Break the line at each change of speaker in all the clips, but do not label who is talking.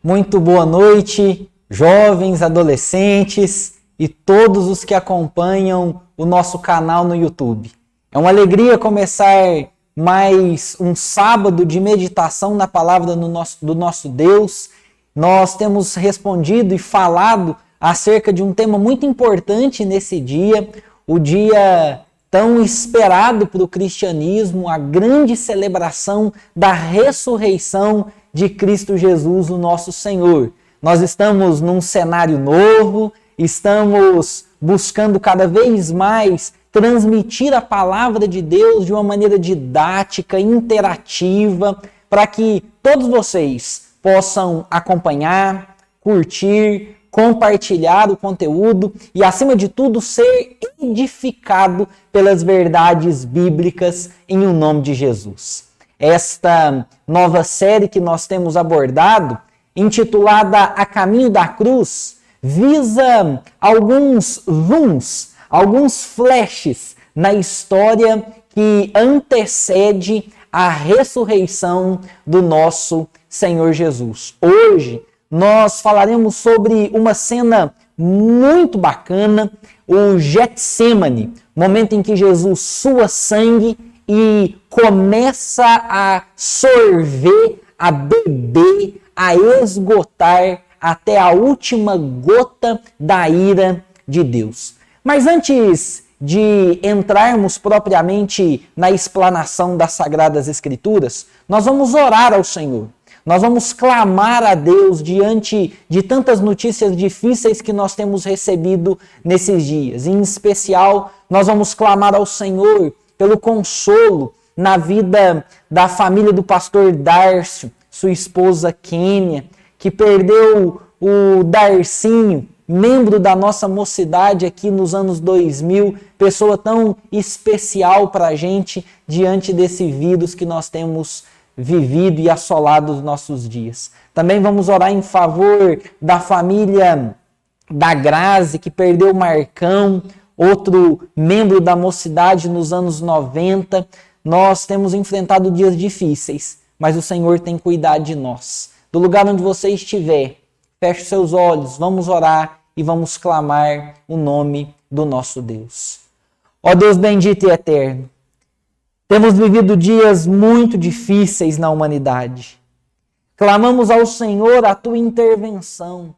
Muito boa noite, jovens, adolescentes e todos os que acompanham o nosso canal no YouTube. É uma alegria começar mais um sábado de meditação na palavra do nosso Deus. Nós temos respondido e falado acerca de um tema muito importante nesse dia, o dia tão esperado para o cristianismo, a grande celebração da ressurreição de Cristo Jesus, o nosso Senhor. Nós estamos num cenário novo, estamos buscando cada vez mais transmitir a palavra de Deus de uma maneira didática, interativa, para que todos vocês possam acompanhar, curtir, compartilhar o conteúdo e, acima de tudo, ser edificado pelas verdades bíblicas em o nome de Jesus. Esta nova série que nós temos abordado, intitulada A Caminho da Cruz, visa alguns zooms, alguns flashes na história que antecede a ressurreição do nosso Senhor Jesus. Hoje, nós falaremos sobre uma cena muito bacana, o Getsemane, momento em que Jesus sua sangue e começa a sorver, a beber, a esgotar até a última gota da ira de Deus. Mas antes de entrarmos propriamente na explanação das Sagradas Escrituras, nós vamos orar ao Senhor. Nós vamos clamar a Deus diante de tantas notícias difíceis que nós temos recebido nesses dias. Em especial, nós vamos clamar ao Senhor pelo consolo na vida da família do pastor Dárcio, sua esposa Kênia, que perdeu o Darcinho, membro da nossa mocidade aqui nos anos 2000, pessoa tão especial para a gente diante desse vírus que nós temos vivido e assolado os nossos dias. Também vamos orar em favor da família da Grazi, que perdeu o Marcão, outro membro da mocidade nos anos 90. Nós temos enfrentado dias difíceis, mas o Senhor tem cuidado de nós. Do lugar onde você estiver, feche seus olhos, vamos orar e vamos clamar o nome do nosso Deus. Ó Deus bendito e eterno, temos vivido dias muito difíceis na humanidade. Clamamos ao Senhor a tua intervenção.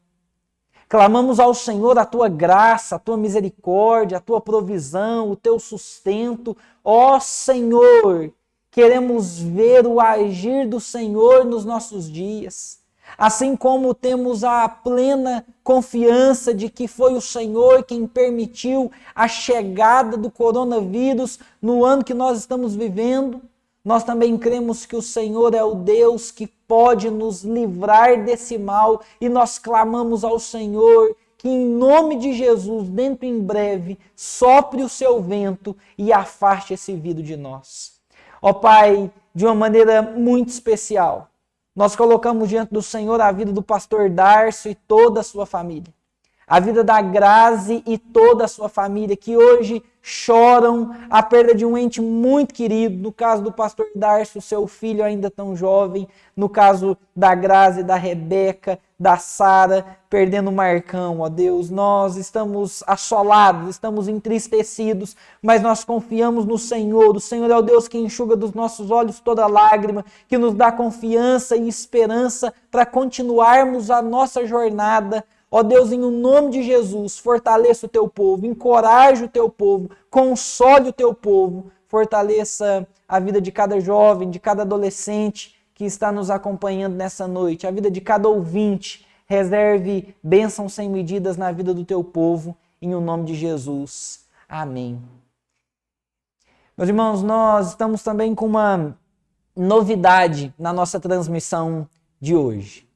Clamamos ao Senhor a tua graça, a tua misericórdia, a tua provisão, o teu sustento. Ó Senhor, queremos ver o agir do Senhor nos nossos dias. Assim como temos a plena confiança de que foi o Senhor quem permitiu a chegada do coronavírus no ano que nós estamos vivendo, nós também cremos que o Senhor é o Deus que pode nos livrar desse mal e nós clamamos ao Senhor que em nome de Jesus, dentro em breve, sopre o seu vento e afaste esse vírus de nós. Ó Pai, de uma maneira muito especial, nós colocamos diante do Senhor a vida do pastor Dárcio e toda a sua família. A vida da Grazi e toda a sua família, que hoje choram a perda de um ente muito querido. No caso do pastor Dárcio, seu filho ainda tão jovem. No caso da Grazi, da Rebeca, da Sara, perdendo o Marcão. Ó Deus, nós estamos assolados, estamos entristecidos, mas nós confiamos no Senhor. O Senhor é o Deus que enxuga dos nossos olhos toda lágrima, que nos dá confiança e esperança para continuarmos a nossa jornada. Ó Deus, em nome de Jesus, fortaleça o teu povo, encoraje o teu povo, console o teu povo, fortaleça a vida de cada jovem, de cada adolescente que está nos acompanhando nessa noite, a vida de cada ouvinte. Reserve bênçãos sem medidas na vida do teu povo, em o nome de Jesus. Amém. Meus irmãos, nós estamos também com uma novidade na nossa transmissão de hoje.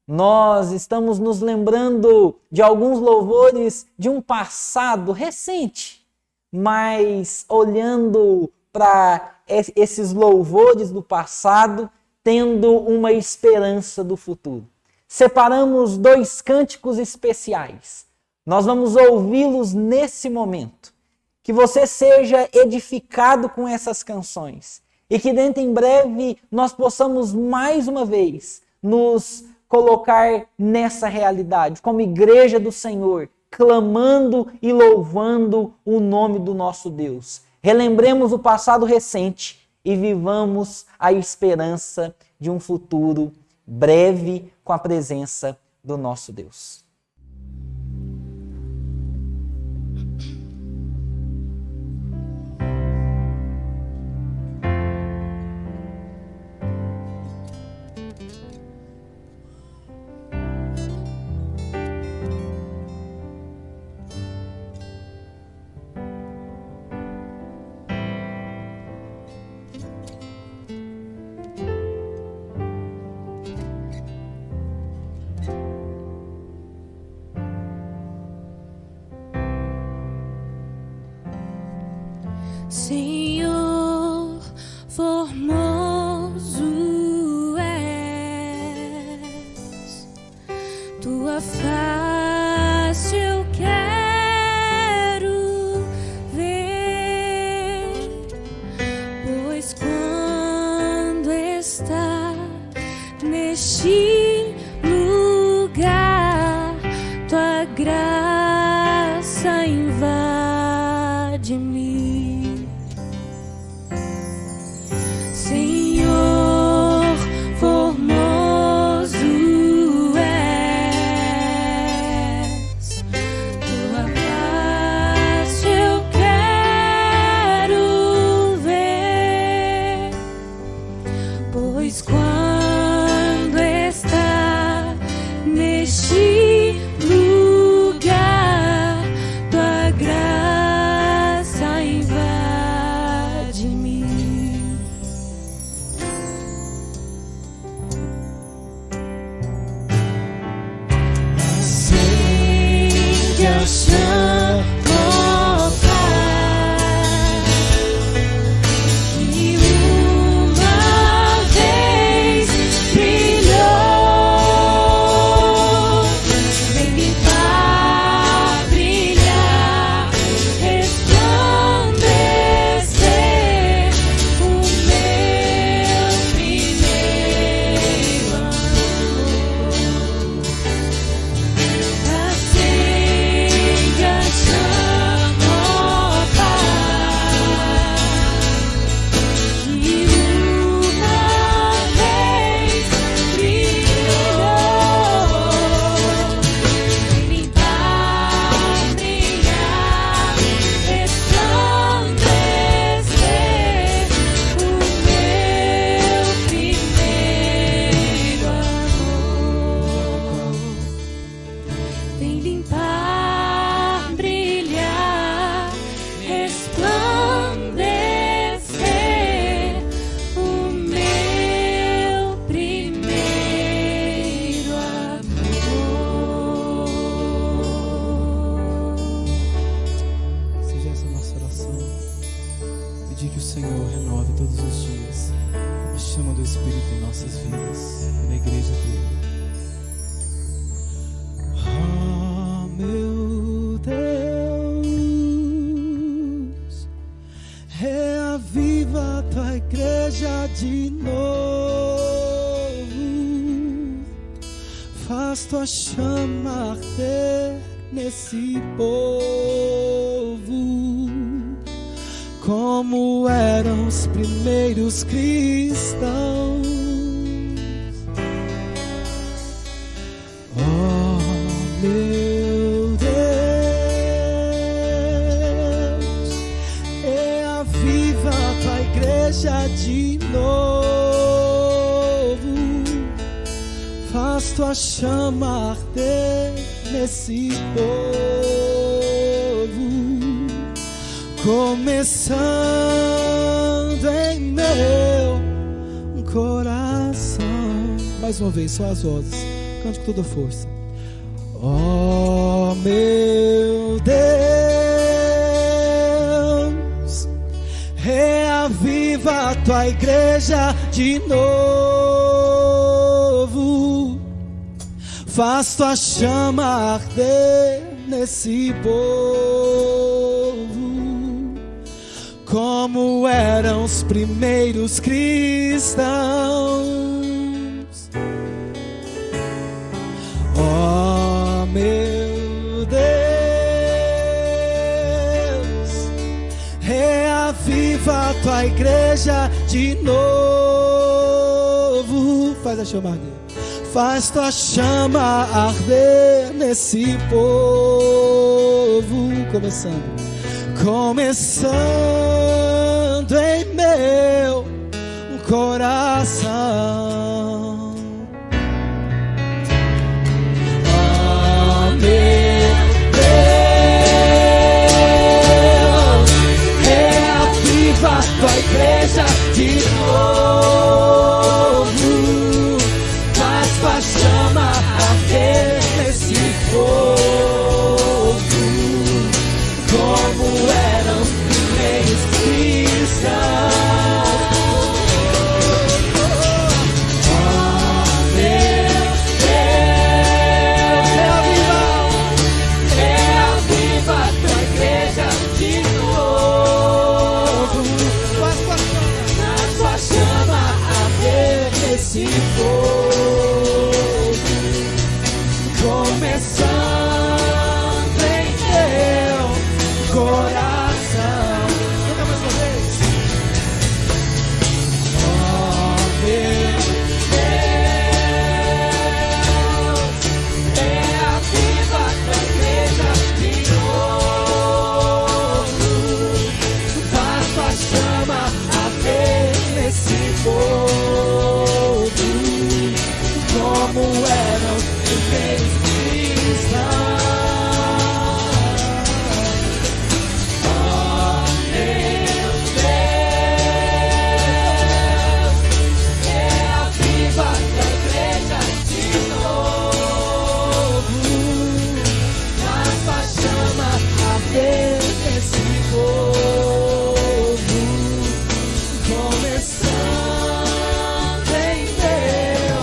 Nós estamos nos lembrando de alguns louvores de um passado recente, mas olhando para esses louvores do passado, tendo uma esperança do futuro. Separamos 2 cânticos especiais. Nós vamos ouvi-los nesse momento. Que você seja edificado com essas canções e que dentro em breve nós possamos mais uma vez nos colocar nessa realidade, como igreja do Senhor, clamando e louvando o nome do nosso Deus. Relembremos o passado recente e vivamos a esperança de um futuro breve com a presença do nosso Deus.
Senhor, formoso és, tua face eu quero ver, pois quando está neste lugar, tua graça invade-me. Senhor, formoso és, tua face eu quero ver, pois quando está neste lugar, tua graça invade-me. Acende a chama, ó Pai, que uma vez brilhou, vem limpar, brilhar, resplandecer o meu primeiro amor. Acende a chama, ó Pai, que uma vez brilhou, vem limpar, brilhar, resplandecer o meu primeiro amor. Vem limpar, brilhar, resplandecer o meu primeiro amor.
Seja essa a nossa oração. Pedir que o Senhor renove todos os dias a chama do Espírito em nossas vidas e na igreja dele. Oh, meu Deus, reaviva a tua igreja de novo. Faz tua chama arder nesse povo, como eram os primeiros cristãos. Oh, meu Deus, reaviva a tua igreja de novo. Faz tua chama arder nesse povo, começando em meu coração. Mais uma vez, só as vozes. Cante com toda a força. Oh, meu Deus, reaviva a tua igreja de novo. Faz tua chama arder nesse povo, como eram os primeiros cristãos. tua igreja de novo. Faz a chama arder. Faz tua chama arder nesse povo. Começando em meu coração. Oh, meu Deus, reaviva tua igreja de novo. Faz tua chama arder nesse fogo, como eram os primeiros cristãos. Esse fogo começando em teu coração. Canta mais uma vez. Oh, meu Deus, reaviva tua igreja de novo. Faz tua chama arder nesse fogo, como eram os primeiros cristãos. Oh, meu Deus, reaviva tua igreja de novo. Faz tua chama arder nesse fogo, começando em teu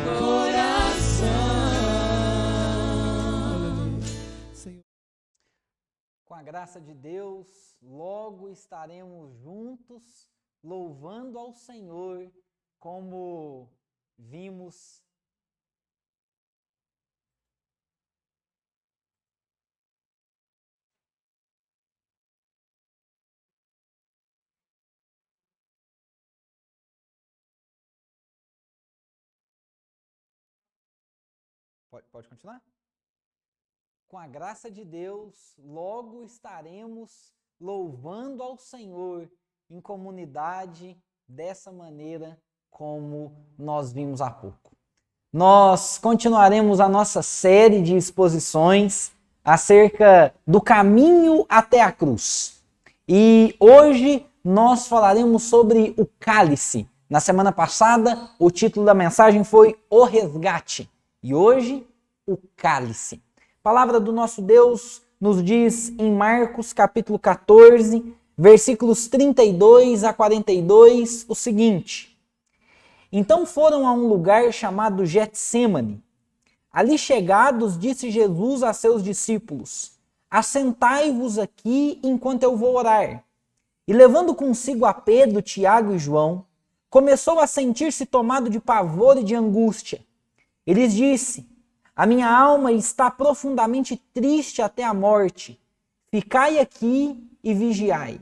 coração.
Com a graça de Deus, logo estaremos juntos louvando ao Senhor, como vimos. Pode continuar? Com a graça de Deus, logo estaremos louvando ao Senhor em comunidade dessa maneira como nós vimos há pouco. Nós continuaremos a nossa série de exposições acerca do caminho até a cruz. E hoje nós falaremos sobre o cálice. Na semana passada, o título da mensagem foi O Resgate. E hoje, o cálice. A palavra do nosso Deus nos diz em Marcos capítulo 14, versículos 32 a 42, o seguinte: Então foram a um lugar chamado Getsêmani. Ali chegados, disse Jesus a seus discípulos: Assentai-vos aqui enquanto eu vou orar. E levando consigo a Pedro, Tiago e João, começou a sentir-se tomado de pavor e de angústia. E lhes disse: A minha alma está profundamente triste até a morte. Ficai aqui e vigiai.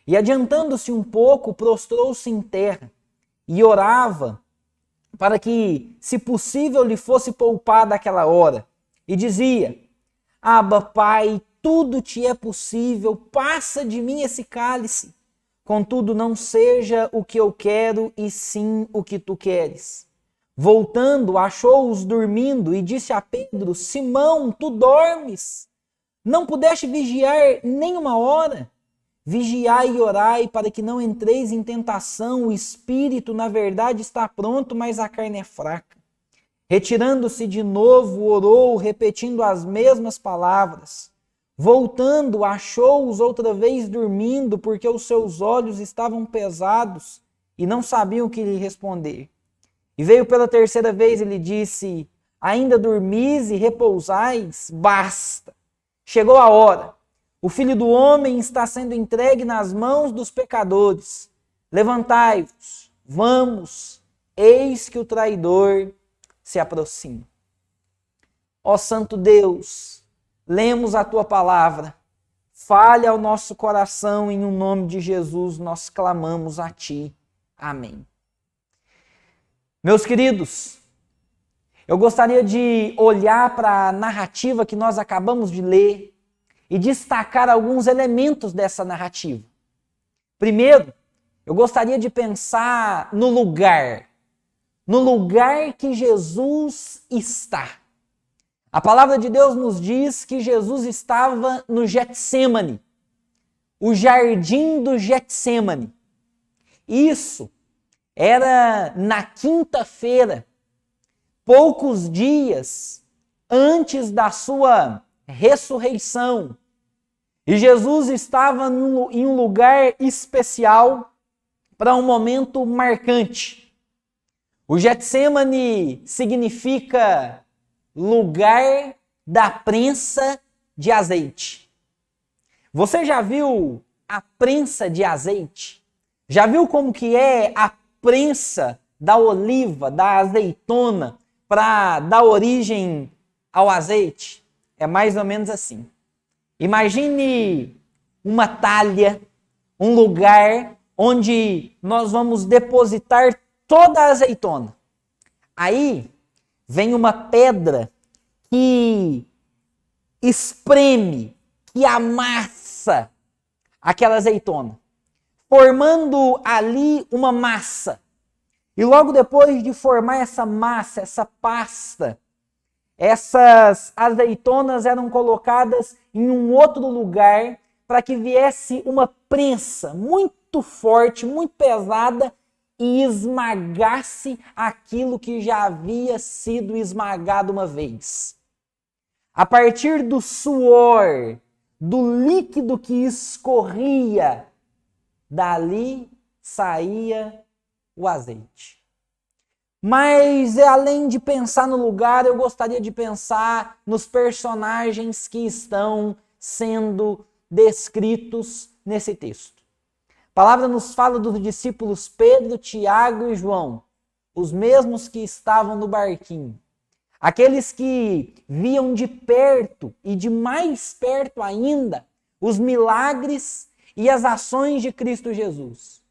E adiantando-se um pouco, prostrou-se em terra e orava para que, se possível, lhe fosse poupada aquela hora. E dizia: Abba, Pai, tudo te é possível, passa de mim esse cálice. Contudo, não seja o que eu quero, e sim o que tu queres. Voltando, achou-os dormindo e disse a Pedro: Simão, tu dormes? Não pudeste vigiar nem uma hora? Vigiai e orai para que não entreis em tentação. O espírito, na verdade, está pronto, mas a carne é fraca. Retirando-se de novo, orou, repetindo as mesmas palavras. Voltando, achou-os outra vez dormindo, porque os seus olhos estavam pesados e não sabiam o que lhe responder. E veio pela terceira vez e lhe disse: Ainda dormis e repousais? Basta! Chegou a hora. O Filho do Homem está sendo entregue nas mãos dos pecadores. Levantai-vos, vamos, eis que o traidor se aproxima. Ó Santo Deus, lemos a Tua palavra. fale ao nosso coração, em nome de Jesus nós clamamos a Ti. Amém. Meus queridos, eu gostaria de olhar para a narrativa que nós acabamos de ler e destacar alguns elementos dessa narrativa. Primeiro, eu gostaria de pensar no lugar que Jesus está. A palavra de Deus nos diz que Jesus estava no Getsêmani, o jardim do Getsêmani. Isso era na quinta-feira, poucos dias antes da sua ressurreição. E Jesus estava em um lugar especial para um momento marcante. O Getsêmani significa lugar da prensa de azeite. Você já viu a prensa de azeite? Já viu como que é a prensa da oliva, da azeitona, para dar origem ao azeite? É mais ou menos assim. Imagine uma talha, um lugar onde nós vamos depositar toda a azeitona. Aí vem uma pedra que espreme, que amassa aquela azeitona, formando ali uma massa. E logo depois de formar essa massa, essa pasta, essas azeitonas eram colocadas em um outro lugar para que viesse uma prensa muito forte, muito pesada e esmagasse aquilo que já havia sido esmagado uma vez. A partir do suor, do líquido que escorria, dali saía o azeite. Mas além de pensar no lugar, eu gostaria de pensar nos personagens que estão sendo descritos nesse texto. A palavra nos fala dos discípulos Pedro, Tiago e João, os mesmos que estavam no barquinho. Aqueles que viam de perto e de mais perto ainda os milagres e as ações de Cristo Jesus.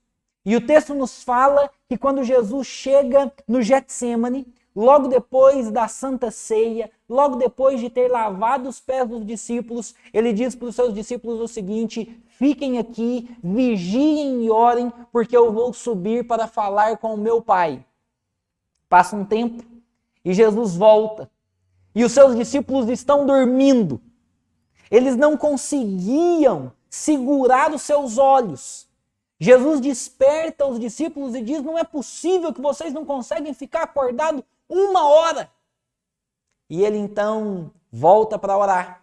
E o texto nos fala que quando Jesus chega no Getsêmani, logo depois da Santa Ceia, logo depois de ter lavado os pés dos discípulos, ele diz para os seus discípulos o seguinte: fiquem aqui, vigiem e orem, porque eu vou subir para falar com o meu Pai. Passa um tempo e Jesus volta. E os seus discípulos estão dormindo. Eles não conseguiam segurar os seus olhos. Jesus desperta os discípulos e diz: não é possível que vocês não conseguem ficar acordados 1 hora. E ele então volta para orar.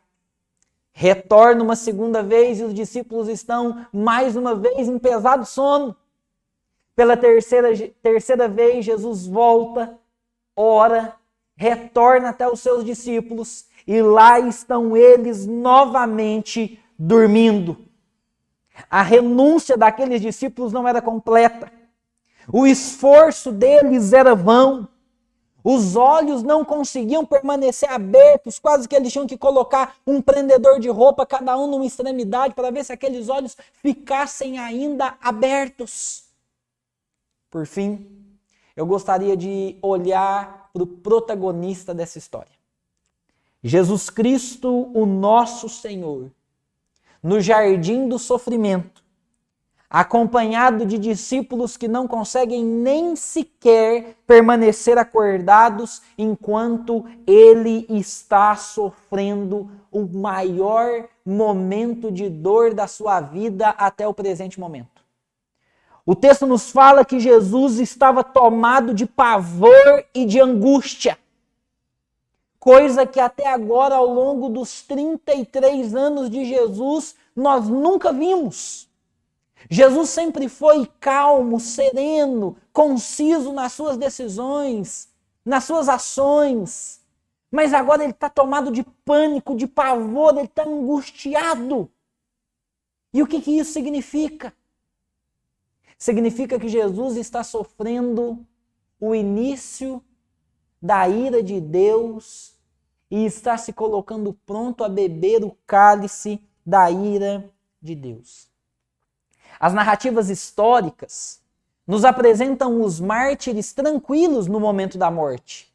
Retorna uma segunda vez e os discípulos estão mais uma vez em pesado sono. Pela terceira vez, Jesus volta, ora, retorna até os seus discípulos e lá estão eles novamente dormindo. A renúncia daqueles discípulos não era completa. O esforço deles era vão. Os olhos não conseguiam permanecer abertos, quase que eles tinham que colocar um prendedor de roupa, cada um numa extremidade, para ver se aqueles olhos ficassem ainda abertos. Por fim, eu gostaria de olhar para o protagonista dessa história. Jesus Cristo, o nosso Senhor, no jardim do sofrimento, acompanhado de discípulos que não conseguem nem sequer permanecer acordados enquanto ele está sofrendo o maior momento de dor da sua vida até o presente momento. O texto nos fala que Jesus estava tomado de pavor e de angústia, coisa que até agora, ao longo dos 33 anos de Jesus, nós nunca vimos. Jesus sempre foi calmo, sereno, conciso nas suas decisões, nas suas ações. Mas agora ele está tomado de pânico, de pavor, ele está angustiado. E o que isso significa? Significa que Jesus está sofrendo o início da ira de Deus e está se colocando pronto a beber o cálice da ira de Deus. As narrativas históricas nos apresentam os mártires tranquilos no momento da morte.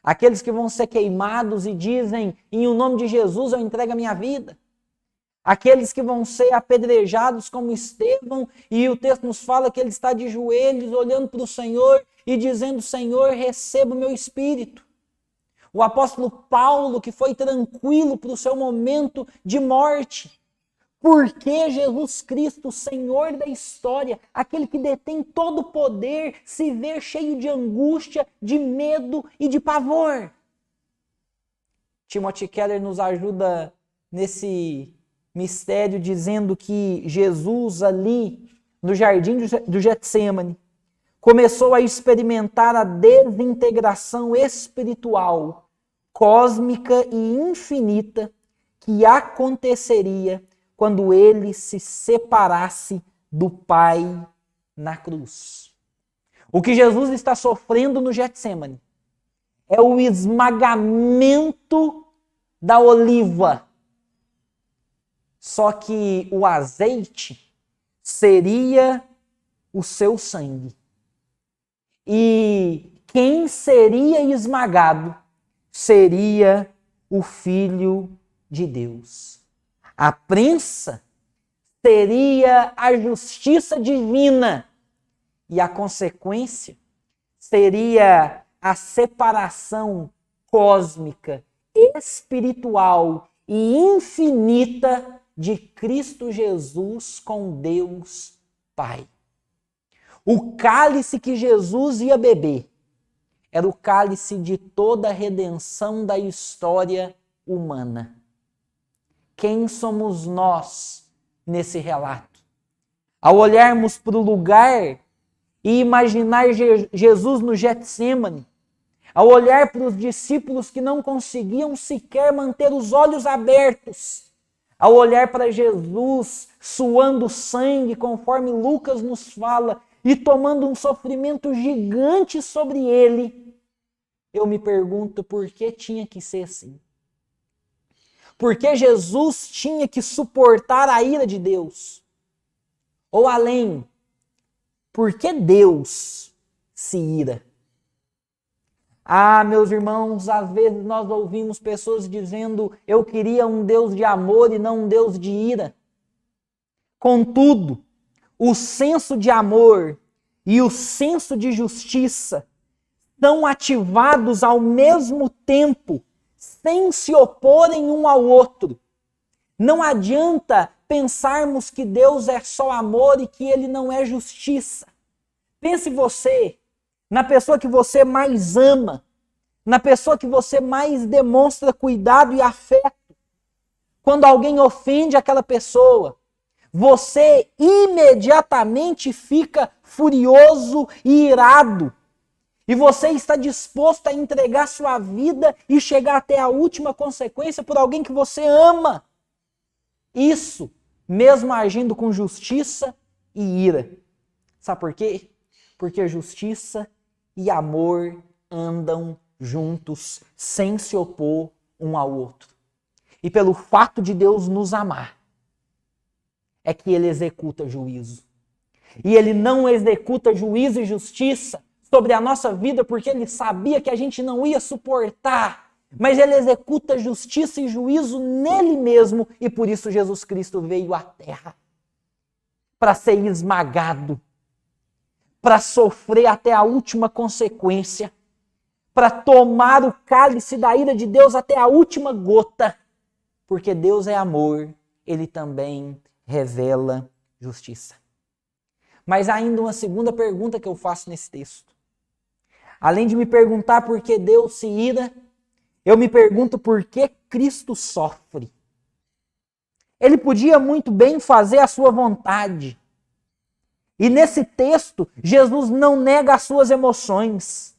Aqueles que vão ser queimados e dizem, em o nome de Jesus eu entrego a minha vida. Aqueles que vão ser apedrejados como Estevão, e o texto nos fala que ele está de joelhos, olhando para o Senhor e dizendo, Senhor, receba o meu espírito. O apóstolo Paulo, que foi tranquilo para o seu momento de morte. Porque Jesus Cristo, o Senhor da história, aquele que detém todo o poder, se vê cheio de angústia, de medo e de pavor. Timothy Keller nos ajuda nesse mistério dizendo que Jesus ali no jardim do Getsêmani começou a experimentar a desintegração espiritual, cósmica e infinita que aconteceria quando ele se separasse do Pai na cruz. O que Jesus está sofrendo no Getsêmani é o esmagamento da oliva. Só que o azeite seria o seu sangue. E quem seria esmagado seria o Filho de Deus. A prensa seria a justiça divina e a consequência seria a separação cósmica, espiritual e infinita de Cristo Jesus com Deus Pai. O cálice que Jesus ia beber era o cálice de toda a redenção da história humana. Quem somos nós nesse relato? Ao olharmos para o lugar e imaginar Jesus no Getsêmani, ao olhar para os discípulos que não conseguiam sequer manter os olhos abertos, ao olhar para Jesus suando sangue, conforme Lucas nos fala, e tomando um sofrimento gigante sobre ele, eu me pergunto por que tinha que ser assim. Porque Jesus tinha que suportar a ira de Deus. Ou além, porque Deus se ira. Ah, meus irmãos, às vezes nós ouvimos pessoas dizendo, eu queria um Deus de amor e não um Deus de ira. Contudo, o senso de amor e o senso de justiça são ativados ao mesmo tempo, sem se oporem um ao outro. Não adianta pensarmos que Deus é só amor e que Ele não é justiça. Pense você na pessoa que você mais ama, na pessoa que você mais demonstra cuidado e afeto. Quando alguém ofende aquela pessoa, você imediatamente fica furioso e irado. E você está disposto a entregar sua vida e chegar até a última consequência por alguém que você ama. Isso, mesmo agindo com justiça e ira. Sabe por quê? Porque justiça e amor andam juntos, sem se opor um ao outro. E pelo fato de Deus nos amar, é que Ele executa juízo. E Ele não executa juízo e justiça sobre a nossa vida porque Ele sabia que a gente não ia suportar. Mas Ele executa justiça e juízo nele mesmo, e por isso Jesus Cristo veio à terra para ser esmagado, para sofrer até a última consequência, para tomar o cálice da ira de Deus até a última gota, porque Deus é amor, Ele também revela justiça. Mas ainda uma segunda pergunta que eu faço nesse texto. Além de me perguntar por que Deus se ira, eu me pergunto por que Cristo sofre. Ele podia muito bem fazer a sua vontade. E nesse texto, Jesus não nega as suas emoções.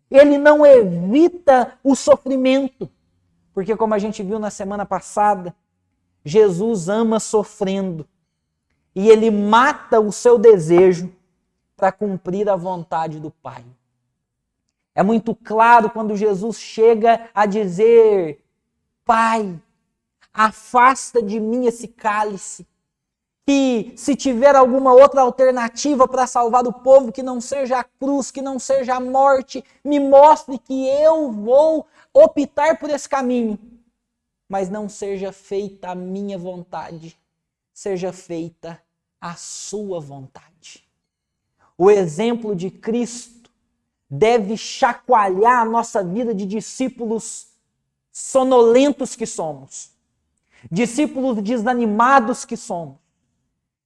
Ele não evita o sofrimento. Porque como a gente viu na semana passada, Jesus ama sofrendo. E ele mata o seu desejo para cumprir a vontade do Pai. É muito claro quando Jesus chega a dizer, Pai, afasta de mim esse cálice. Que se tiver alguma outra alternativa para salvar o povo, que não seja a cruz, que não seja a morte, me mostre que eu vou optar por esse caminho. Mas não seja feita a minha vontade, seja feita a sua vontade. O exemplo de Cristo deve chacoalhar a nossa vida de discípulos sonolentos que somos, discípulos desanimados que somos,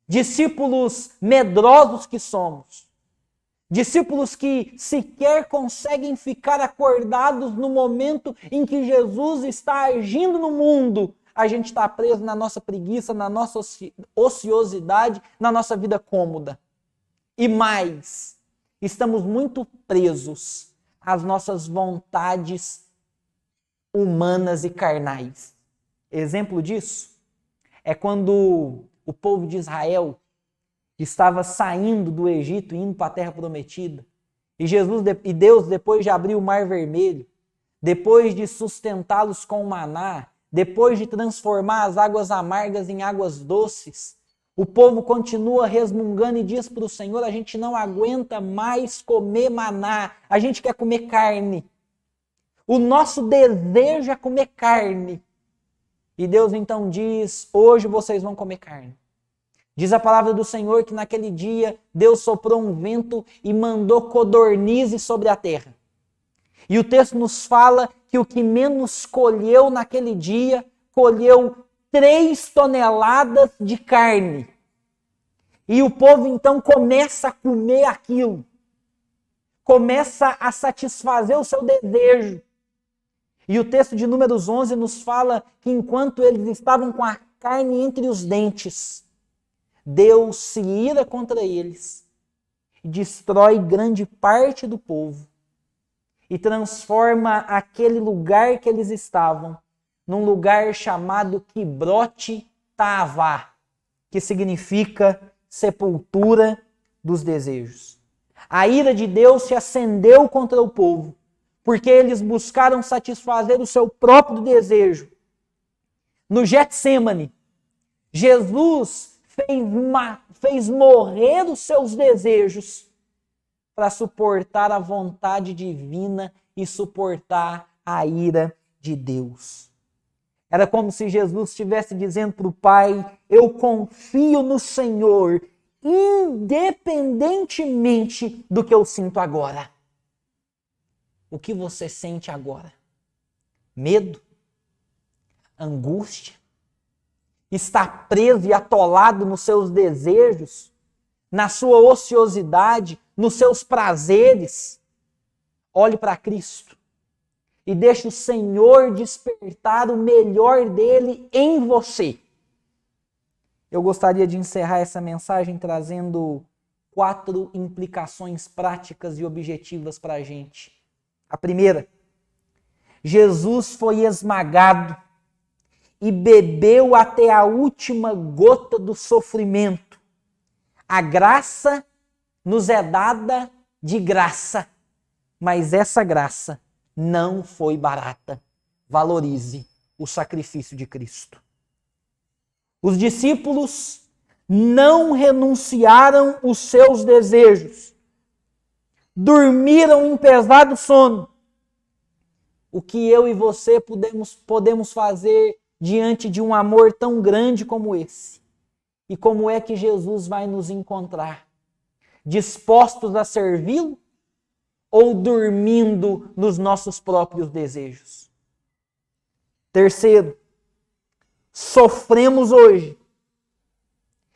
discípulos medrosos que somos, discípulos que sequer conseguem ficar acordados no momento em que Jesus está agindo no mundo. A gente está preso na nossa preguiça, na nossa ociosidade, na nossa vida cômoda. E mais, estamos muito presos às nossas vontades humanas e carnais. Exemplo disso é quando o povo de Israel estava saindo do Egito, indo para a Terra Prometida. E Deus, depois de abrir o Mar Vermelho, depois de sustentá-los com o maná, depois de transformar as águas amargas em águas doces, o povo continua resmungando e diz para o Senhor: a gente não aguenta mais comer maná, a gente quer comer carne. O nosso desejo é comer carne. E Deus então diz: hoje vocês vão comer carne. Diz a palavra do Senhor que naquele dia Deus soprou um vento e mandou codornizes sobre a terra. E o texto nos fala que o que menos colheu naquele dia, colheu 3 toneladas de carne. E o povo então começa a comer aquilo. Começa a satisfazer o seu desejo. E o texto de Números 11 nos fala que enquanto eles estavam com a carne entre os dentes, Deus se ira contra eles e destrói grande parte do povo e transforma aquele lugar que eles estavam num lugar chamado Quibrote Taavá, que significa sepultura dos desejos. A ira de Deus se acendeu contra o povo, porque eles buscaram satisfazer o seu próprio desejo. No Getsêmani, Jesus fez morrer os seus desejos para suportar a vontade divina e suportar a ira de Deus. Era como se Jesus estivesse dizendo para o Pai: eu confio no Senhor, independentemente do que eu sinto agora. O que você sente agora? Medo? Angústia? Está preso e atolado nos seus desejos, na sua ociosidade, nos seus prazeres? Olhe para Cristo e deixe o Senhor despertar o melhor dele em você. Eu gostaria de encerrar essa mensagem trazendo 4 implicações práticas e objetivas para a gente. A primeira: Jesus foi esmagado e bebeu até a última gota do sofrimento. A graça nos é dada de graça, mas essa graça não foi barata. Valorize o sacrifício de Cristo. Os discípulos não renunciaram os seus desejos. Dormiram em pesado sono. O que eu e você podemos fazer diante de um amor tão grande como esse? E como é que Jesus vai nos encontrar? Dispostos a servi-lo ou dormindo nos nossos próprios desejos? Terceiro, sofremos hoje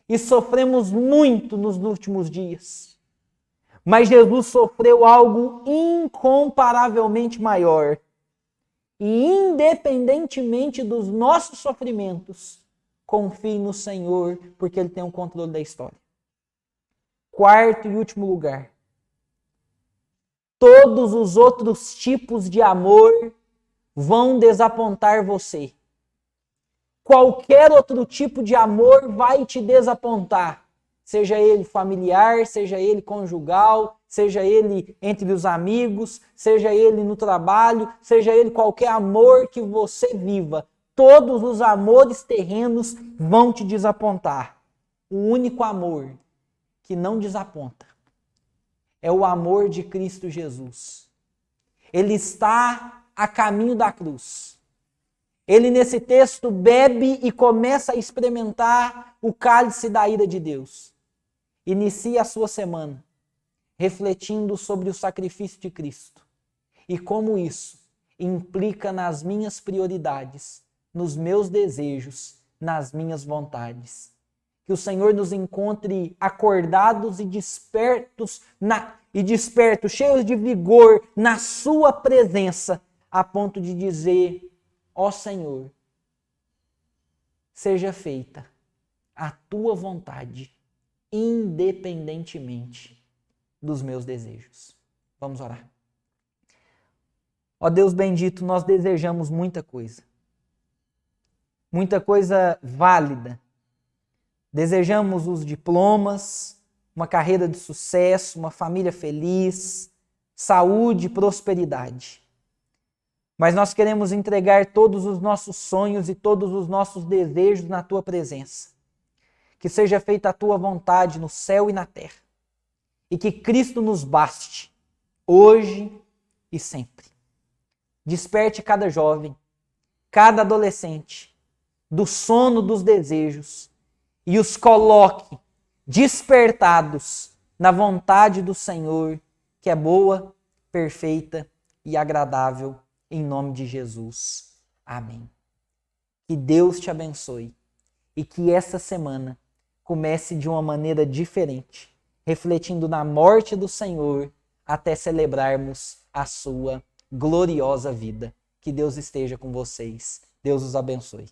e sofremos muito nos últimos dias. Mas Jesus sofreu algo incomparavelmente maior. E independentemente dos nossos sofrimentos, confie no Senhor, porque Ele tem o controle da história. Quarto e último lugar. Todos os outros tipos de amor vão desapontar você. Qualquer outro tipo de amor vai te desapontar. Seja ele familiar, seja ele conjugal, seja ele entre os amigos, seja ele no trabalho, seja ele qualquer amor que você viva. todos os amores terrenos vão te desapontar. O único amor que não desaponta é o amor de Cristo Jesus. Ele está a caminho da cruz. Ele, nesse texto, bebe e começa a experimentar o cálice da ira de Deus. Inicia a sua semana refletindo sobre o sacrifício de Cristo e como isso implica nas minhas prioridades, nos meus desejos, nas minhas vontades. Que o Senhor nos encontre acordados e despertos, cheios de vigor na sua presença, a ponto de dizer: ó Senhor, seja feita a tua vontade, independentemente dos meus desejos. Vamos orar. Ó Deus bendito, nós desejamos muita coisa válida. Desejamos os diplomas, uma carreira de sucesso, uma família feliz, saúde e prosperidade. Mas nós queremos entregar todos os nossos sonhos e todos os nossos desejos na tua presença. Que seja feita a tua vontade no céu e na terra. E que Cristo nos baste, hoje e sempre. Desperte cada jovem, cada adolescente, do sono dos desejos e os coloque despertados na vontade do Senhor, que é boa, perfeita e agradável, em nome de Jesus. Amém. Que Deus te abençoe e que essa semana comece de uma maneira diferente, refletindo na morte do Senhor até celebrarmos a sua gloriosa vida. Que Deus esteja com vocês. Deus os abençoe.